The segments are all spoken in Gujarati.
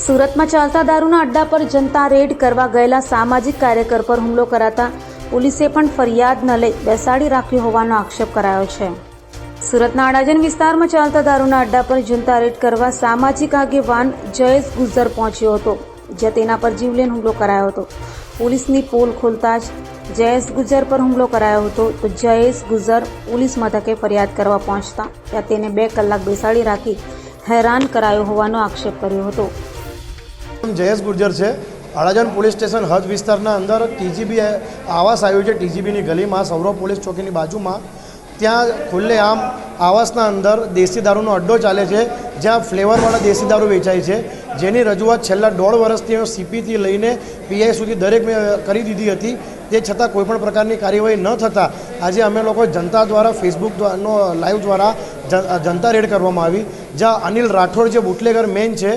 સુરતમાં ચાલતા દારૂના અડ્ડા પર જનતા રેડ કરવા ગયેલા સામાજિક કાર્યકર પર હુમલો કરાતા પોલીસે પણ ફરિયાદ ન લઈ બેસાડી રાખ્યો હોવાનો આક્ષેપ કરાયો છે। સુરતના અડાજણ વિસ્તારમાં ચાલતા દારૂના અડ્ડા પર જનતા રેડ કરવા સામાજિક આગેવાન જયેશ ગુજ્જર પહોંચ્યો હતો, જ્યાં તેના પર જીવલેણ હુમલો કરાયો હતો। પોલીસની પોલ ખોલતા જ જયેશ ગુજ્જર પર હુમલો કરાયો હતો, તો જયેશ ગુજ્જર પોલીસ મથકે ફરિયાદ કરવા પહોંચતા ત્યાં તેને 2 કલાક બેસાડી રાખી હેરાન કરાયો હોવાનો આક્ષેપ કર્યો હતો। જયેશ ગુજ્જર છે, અડાજણ પોલીસ સ્ટેશન હદ વિસ્તારના અંદર ટીજીબી આવાસ આવ્યું છે। ટીજીબીની ગલીમાં સૌરવ પોલીસ ચોકીની બાજુમાં ત્યાં ખુલ્લેઆમ આવાસના અંદર દેશી દારૂનો અડ્ડો ચાલે છે, જ્યાં ફ્લેવરવાળા દેશી દારૂ વેચાય છે, જેની રજૂઆત છેલ્લા 1.5 વર્ષથી સીપીથી લઈને પીઆઈ સુધી દરેક મેં કરી દીધી હતી। તે છતાં કોઈપણ પ્રકારની કાર્યવાહી ન થતાં આજે અમે લોકો જનતા દ્વારા ફેસબુકનો લાઈવ દ્વારા જનતા રેડ કરવામાં આવી, જ્યાં અનિલ રાઠોડ જે બુટલેગર મેન છે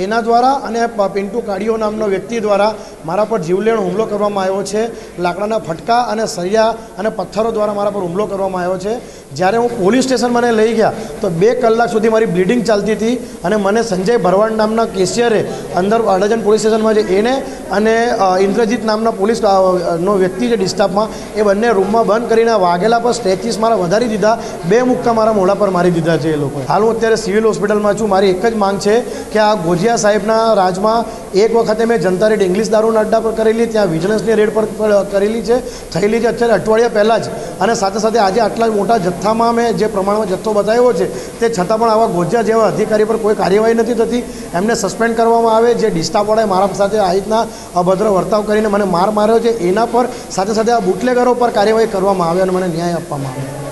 એના દ્વારા અને પિન્ટુ કાડીઓ નામનો વ્યક્તિ દ્વારા મારા પર જીવલેણ હુમલો કરવામાં આવ્યો છે। લાકડાના ફટકા અને સળિયા અને પથ્થરો દ્વારા મારા પર હુમલો કરવામાં આવ્યો છે। જ્યારે હું પોલીસ સ્ટેશન મને લઈ ગયા તો 2 કલાક સુધી મારી બ્લીડિંગ ચાલતી હતી અને મને સંજય ભરવાડ નામના કેશિયરે અંદર અડાજણ પોલીસ સ્ટેશનમાં જે એને અને ઇન્દ્રજીત નામના પોલીસ નો વ્યક્તિ છે ડિસ્ટાફમાં, એ બંને રૂમમાં બંધ કરીને વાઘેલા પર સ્ટ્રેચીસ મારા વધારી દીધા, 2 મુક્કા મારા મોઢા પર મારી દીધા છે એ લોકો। હાલ હું અત્યારે સિવિલ હોસ્પિટલમાં છું। મારી એક જ માંગ છે કે આ ગોજિયા સાહેબના રાજમાં એક વખતે મેં જનતા રેડ ઇંગ્લિશ દારૂના અડ્ડા પર કરેલી, ત્યાં વિજિલન્સની રેડ પર કરેલી છે, થયેલી છે અત્યારે અઠવાડિયા પહેલાં જ, અને સાથે સાથે આજે આટલા મોટા જથ્થામાં મેં જે પ્રમાણમાં જથ્થો બતાવ્યો છે તે છતાં પણ આવા ગોજિયા જેવા અધિકારી પર કોઈ કાર્યવાહી નથી થતી। એમને સસ્પેન્ડ કરવામાં આવે। જે ડિસ્ટાફવાળાએ મારા સાથે આ રીતના અભદ્ર વર્તાવ કરીને મને માર માર્યો છે એના પર સાથે સાથે આ બુટલેગરો પર કાર્યવાહી કરવામાં આવે અને મને ન્યાય આપવામાં આવે।